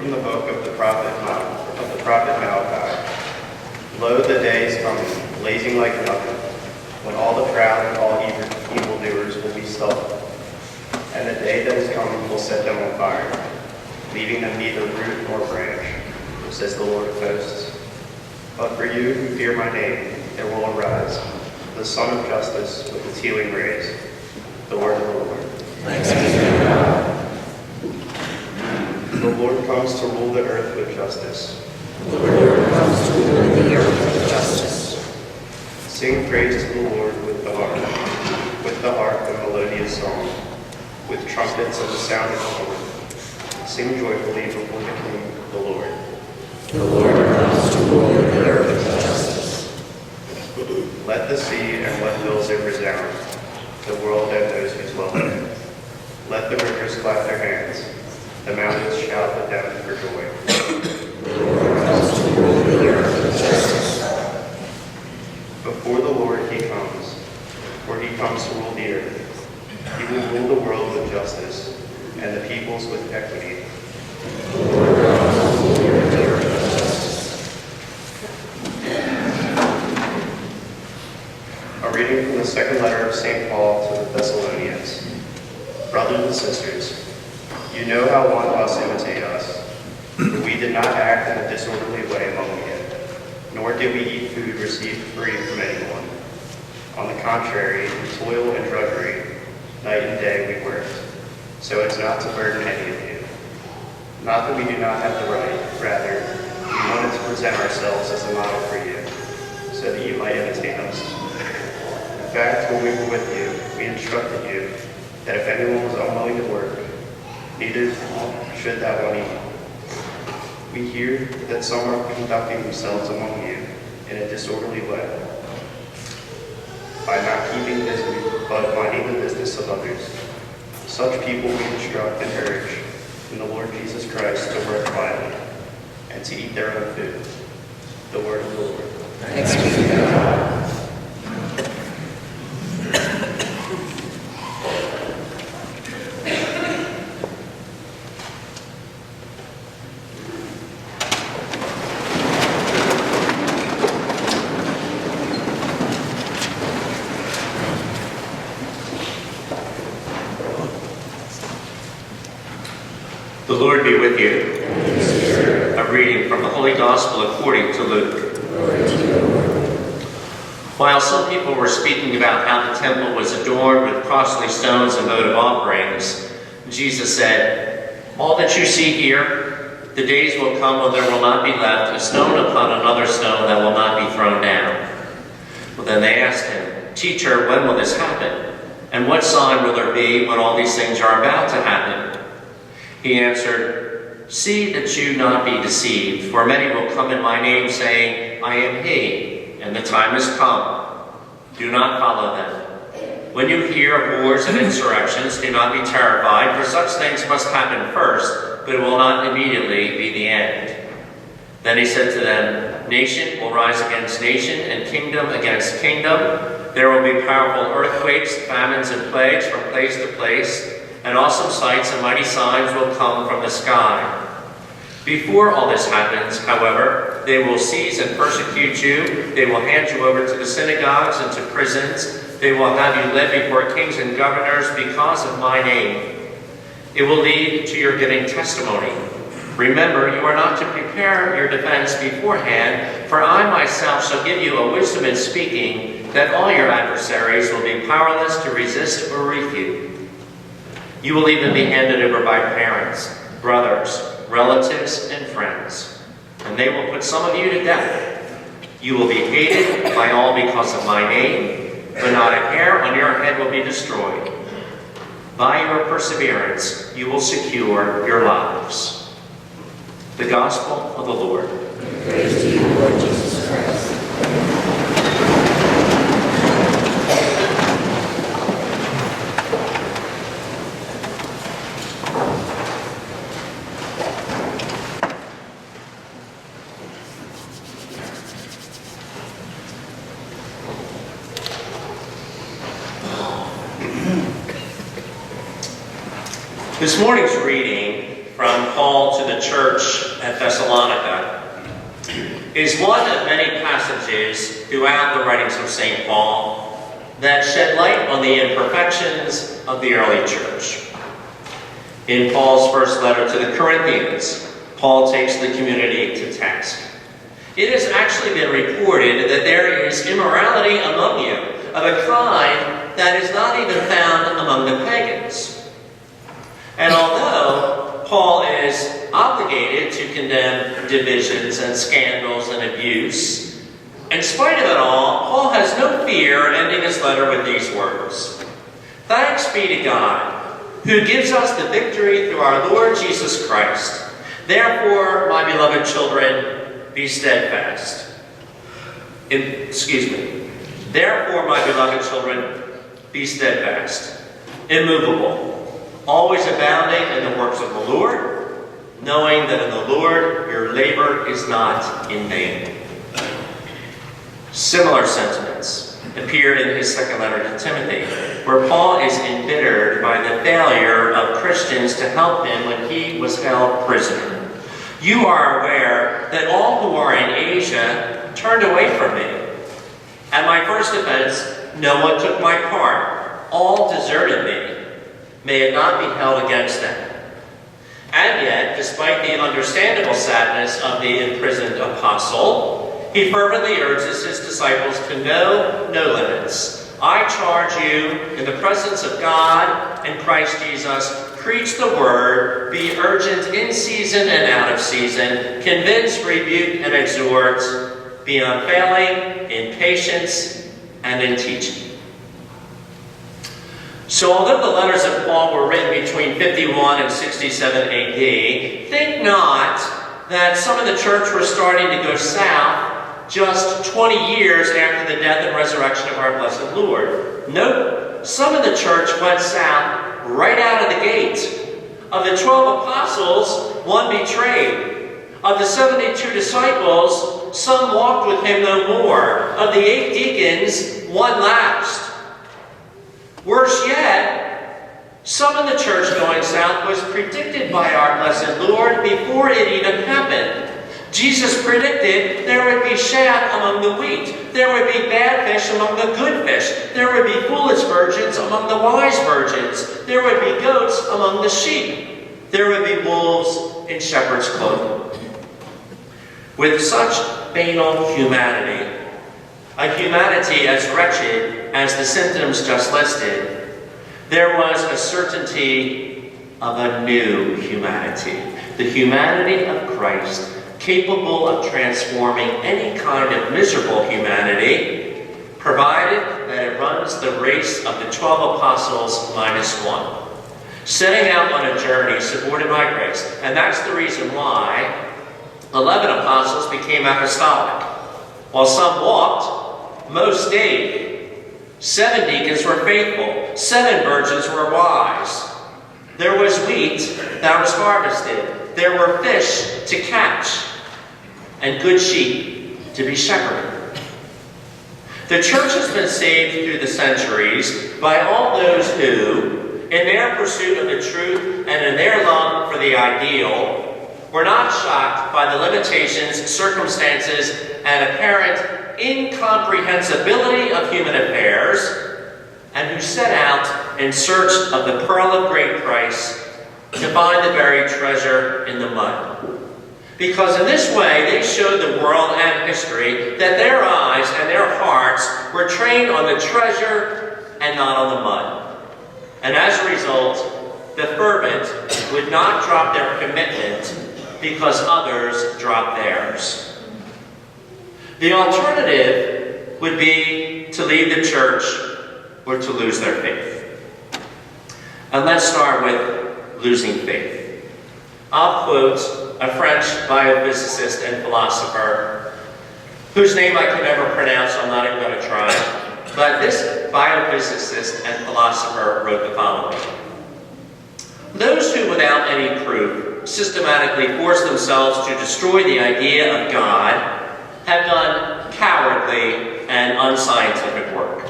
from the book of the prophet Malachi. Lo, the day is coming, blazing like nothing, when all the proud and all evildoers will be stubble. And the day that is coming will set them on fire, leaving them neither root nor branch, says the Lord of hosts. But for you who fear my name, there will arise the Son of Justice with his healing rays. The word of the Lord. Thanks be to God. The Lord comes to rule the earth with justice. The Lord comes to rule the earth with justice. Sing praise to the Lord with the harp and melodious song, with trumpets and the sound of horn. Sing joyfully before the King, the Lord. The Lord comes to rule the earth with justice. Let the sea and let hills it resound, the world and those who dwell there. Let the rivers clap their hands, the mountains shout with them for joy. The Lord comes to rule the earth with justice. Before the Lord he comes, for he comes to rule the earth. He will rule the world with justice, and the peoples with equity. The Lord comes to rule the earth with justice. A reading from the second letter of St. Paul to the Thessalonians. Brothers and sisters, you know how one of us imitate us, for we did not act in a disorderly way among you, nor did we eat food received free from anyone. On the contrary, in toil and drudgery, night and day we worked, so as not to burden any of you. Not that we do not have the right, rather, we wanted to present ourselves as a model for you, so that you might imitate us. In fact, when we were with you, we instructed you that if anyone was unwilling to work, neither should that one eat. We hear that some are conducting themselves among you in a disorderly way, by not keeping busy, but minding the business of others. Such people we instruct and urge in the Lord Jesus Christ to work quietly and to eat their own food. The word of the Lord. Thanks be to God. The Lord be with you. A reading from the Holy Gospel according to Luke. While some people were speaking about how the temple was adorned with costly stones and votive offerings, Jesus said, "All that you see here, the days will come when there will not be left a stone upon another stone that will not be thrown down." Well, then they asked him, "Teacher, when will this happen? And what sign will there be when all these things are about to happen?" He answered, "See that you not be deceived, for many will come in my name saying, 'I am he,' and the time has come. Do not follow them. When you hear of wars and insurrections, do not be terrified, for such things must happen first, but it will not immediately be the end." Then he said to them, "Nation will rise against nation, and kingdom against kingdom. There will be powerful earthquakes, famines, and plagues from place to place, and awesome sights and mighty signs will come from the sky. Before all this happens, however, they will seize and persecute you. They will hand you over to the synagogues and to prisons. They will have you led before kings and governors because of my name. It will lead to your giving testimony. Remember, you are not to prepare your defense beforehand, for I myself shall give you a wisdom in speaking, that all your adversaries will be powerless to resist or refute. You will even be handed over by parents, brothers, relatives, and friends, and they will put some of you to death. You will be hated by all because of my name, but not a hair on your head will be destroyed. By your perseverance, you will secure your lives." The Gospel of the Lord. Praise to you, Lord Jesus Christ. This morning's reading from Paul to the church at Thessalonica is one of many passages throughout the writings of St. Paul that shed light on the imperfections of the early church. In Paul's first letter to the Corinthians, Paul takes the community to task. It has actually been reported that there is immorality among you of a kind that is not even found among the pagans. And although Paul is obligated to condemn divisions and scandals and abuse, in spite of it all, Paul has no fear ending his letter with these words: "Thanks be to God, who gives us the victory through our Lord Jesus Christ. Therefore, my beloved children, be steadfast." Therefore, my beloved children, be steadfast, immovable, always abounding in the works of the Lord, knowing that in the Lord your labor is not in vain. Similar sentiments appear in his second letter to Timothy, where Paul is embittered by the failure of Christians to help him when he was held prisoner. "You are aware that all who are in Asia turned away from me. At my first offense, no one took my part. All deserted me. May it not be held against them." And yet, despite the understandable sadness of the imprisoned apostle, he fervently urges his disciples to know no limits. "I charge you in the presence of God and Christ Jesus, preach the word, be urgent in season and out of season, convince, rebuke, and exhort, be unfailing in patience and in teaching." So although the letters of Paul were written between 51 and 67 AD, think not that some of the church were starting to go south just 20 years after the death and resurrection of our blessed Lord. Nope, some of the church went south right out of the gate. Of the 12 apostles, one betrayed. Of the 72 disciples, some walked with him no more. Of the 8 deacons, one lapsed. Worse yet, some of the church going south was predicted by our blessed Lord before it even happened. Jesus predicted there would be chaff among the wheat. There would be bad fish among the good fish. There would be foolish virgins among the wise virgins. There would be goats among the sheep. There would be wolves in shepherd's clothing. With such banal humanity, a humanity as wretched as the symptoms just listed, there was a certainty of a new humanity. The humanity of Christ, capable of transforming any kind of miserable humanity, provided that it runs the race of the 12 apostles minus one, setting out on a journey supported by grace. And that's the reason why 11 apostles became apostolic. While some walked, most stayed. 7 deacons were faithful. 7 virgins were wise. There was wheat that was harvested. There were fish to catch and good sheep to be shepherded. The church has been saved through the centuries by all those who, in their pursuit of the truth and in their love for the ideal, were not shocked by the limitations, circumstances, and apparent incomprehensibility of human affairs, and who set out in search of the pearl of great price to find the buried treasure in the mud. Because in this way, they showed the world and history that their eyes and their hearts were trained on the treasure and not on the mud. And as a result, the fervent would not drop their commitment because others dropped theirs. The alternative would be to leave the church or to lose their faith. And let's start with losing faith. I'll quote a French biophysicist and philosopher whose name I can never pronounce, so I'm not even going to try. But this biophysicist and philosopher wrote the following: "Those who, without any proof, systematically force themselves to destroy the idea of God have done cowardly and unscientific work.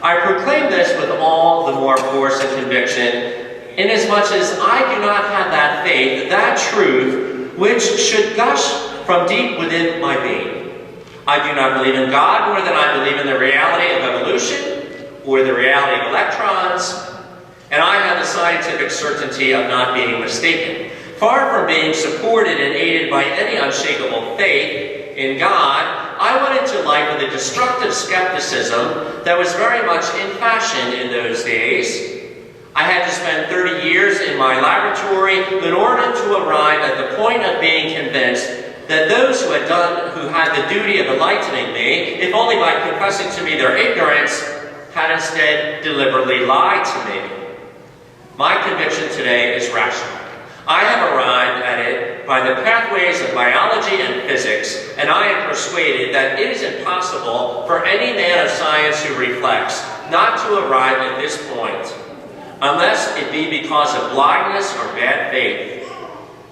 I proclaim this with all the more force and conviction, inasmuch as I do not have that faith, that truth, which should gush from deep within my being. I do not believe in God more than I believe in the reality of evolution or the reality of electrons, and I have the scientific certainty of not being mistaken. Far from being supported and aided by any unshakable faith in God, I went into life with a destructive skepticism that was very much in fashion in those days. I had to spend 30 years in my laboratory in order to arrive at the point of being convinced that those who had the duty of enlightening me, if only by confessing to me their ignorance, had instead deliberately lied to me. My conviction today is rational. I have arrived at it by the pathways of biology and physics, and I am persuaded that it is impossible for any man of science who reflects not to arrive at this point, unless it be because of blindness or bad faith.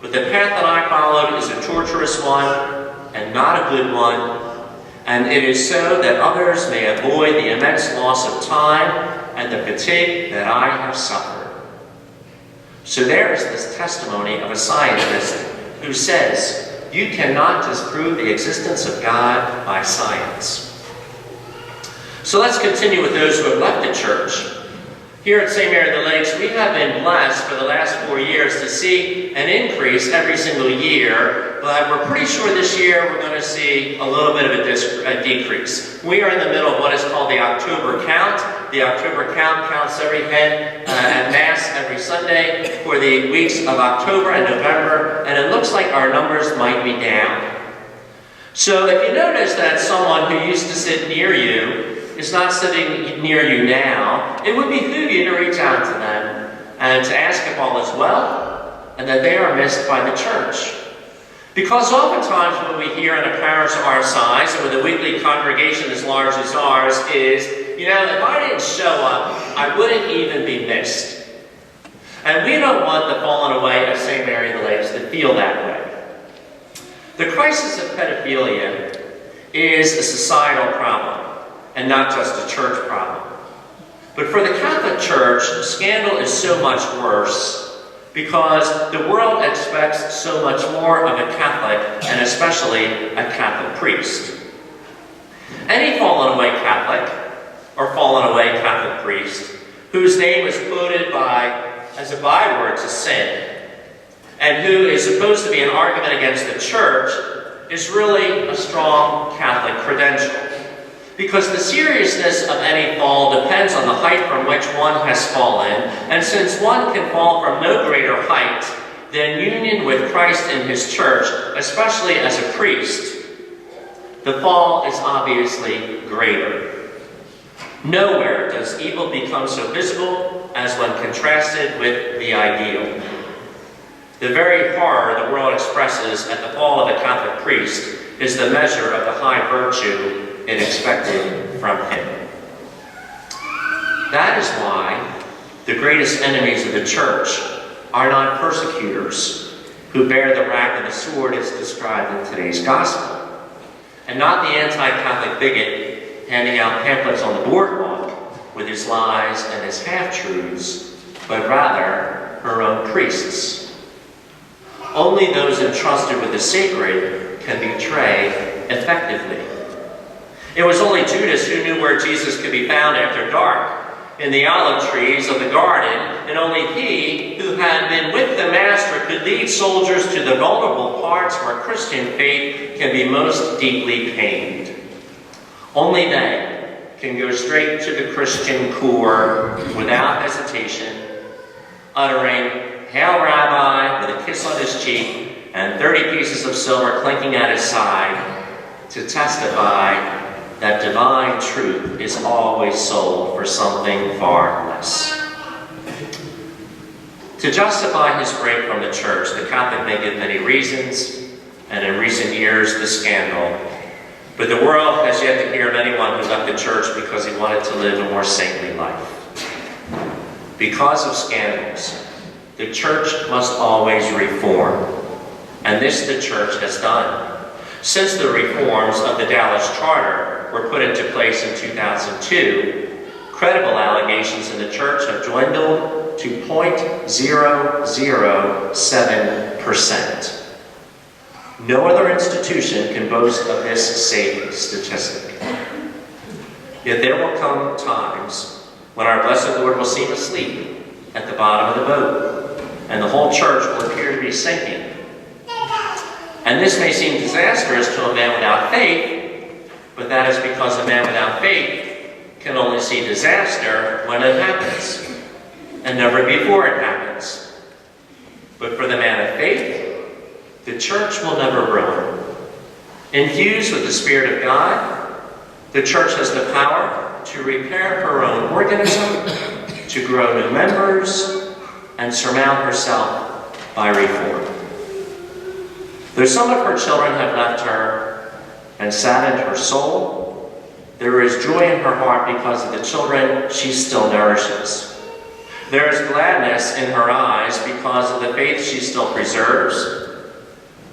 But the path that I followed is a tortuous one and not a good one, and it is so that others may avoid the immense loss of time and the fatigue that I have suffered. So there is this testimony of a scientist who says, you cannot disprove the existence of God by science. So let's continue with those who have left the church. Here at St. Mary of the Lakes, we have been blessed for the last 4 years to see an increase every single year, but we're pretty sure this year we're going to see a little bit of a decrease. We are in the middle of what is called the October count. The October count counts every head at Mass every Sunday for the weeks of October and November, and it looks like our numbers might be down. So if you notice that someone who used to sit near you is not sitting near you now, it would behoove you to reach out to them and to ask if all is well and that they are missed by the church. Because oftentimes when we hear in a parish of our size and with a weekly congregation as large as ours is, if I didn't show up, I wouldn't even be missed. And we don't want the fallen away of St. Mary of the Lakes to feel that way. The crisis of pedophilia is a societal problem, and not just a church problem. But for the Catholic Church, scandal is so much worse because the world expects so much more of a Catholic, and especially a Catholic priest. Any fallen away Catholic, or fallen away Catholic priest, whose name is quoted as a byword to sin, and who is supposed to be an argument against the church, is really a strong Catholic credential. Because the seriousness of any fall depends on the height from which one has fallen, and since one can fall from no greater height than union with Christ in his church, especially as a priest, the fall is obviously greater. Nowhere does evil become so visible as when contrasted with the ideal. The very horror the world expresses at the fall of a Catholic priest is the measure of the high virtue it expected from him. That is why the greatest enemies of the church are not persecutors who bear the rack of the sword as described in today's gospel, and not the anti-Catholic bigot handing out pamphlets on the boardwalk with his lies and his half-truths, but rather her own priests. Only those entrusted with the sacred can betray effectively. It was only Judas who knew where Jesus could be found after dark, in the olive trees of the garden, and only he who had been with the Master could lead soldiers to the vulnerable parts where Christian faith can be most deeply pained. Only they can go straight to the Christian core without hesitation, uttering, "Hail, Rabbi," with a kiss on his cheek and 30 pieces of silver clinking at his side, to testify that divine truth is always sold for something far less. To justify his break from the church, the Catholic may give many reasons, and in recent years, the scandal. But the world has yet to hear of anyone who left the church because he wanted to live a more saintly life. Because of scandals, the church must always reform, and this the church has done. Since the reforms of the Dallas Charter were put into place in 2002, credible allegations in the church have dwindled to 0.007%. No other institution can boast of this safe statistic. Yet there will come times when our blessed Lord will seem asleep at the bottom of the boat, and the whole church will appear to be sinking. And this may seem disastrous to a man without faith, but that is because a man without faith can only see disaster when it happens, and never before it happens. But for the man of faith, the church will never ruin. Infused with the Spirit of God, the church has the power to repair her own organism, to grow new members, and surmount herself by reform. Though some of her children have left her and saddened her soul, there is joy in her heart because of the children she still nourishes. There is gladness in her eyes because of the faith she still preserves.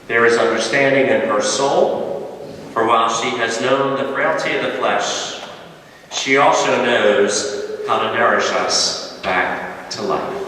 There is understanding in her soul, for while she has known the frailty of the flesh, she also knows how to nourish us back to life.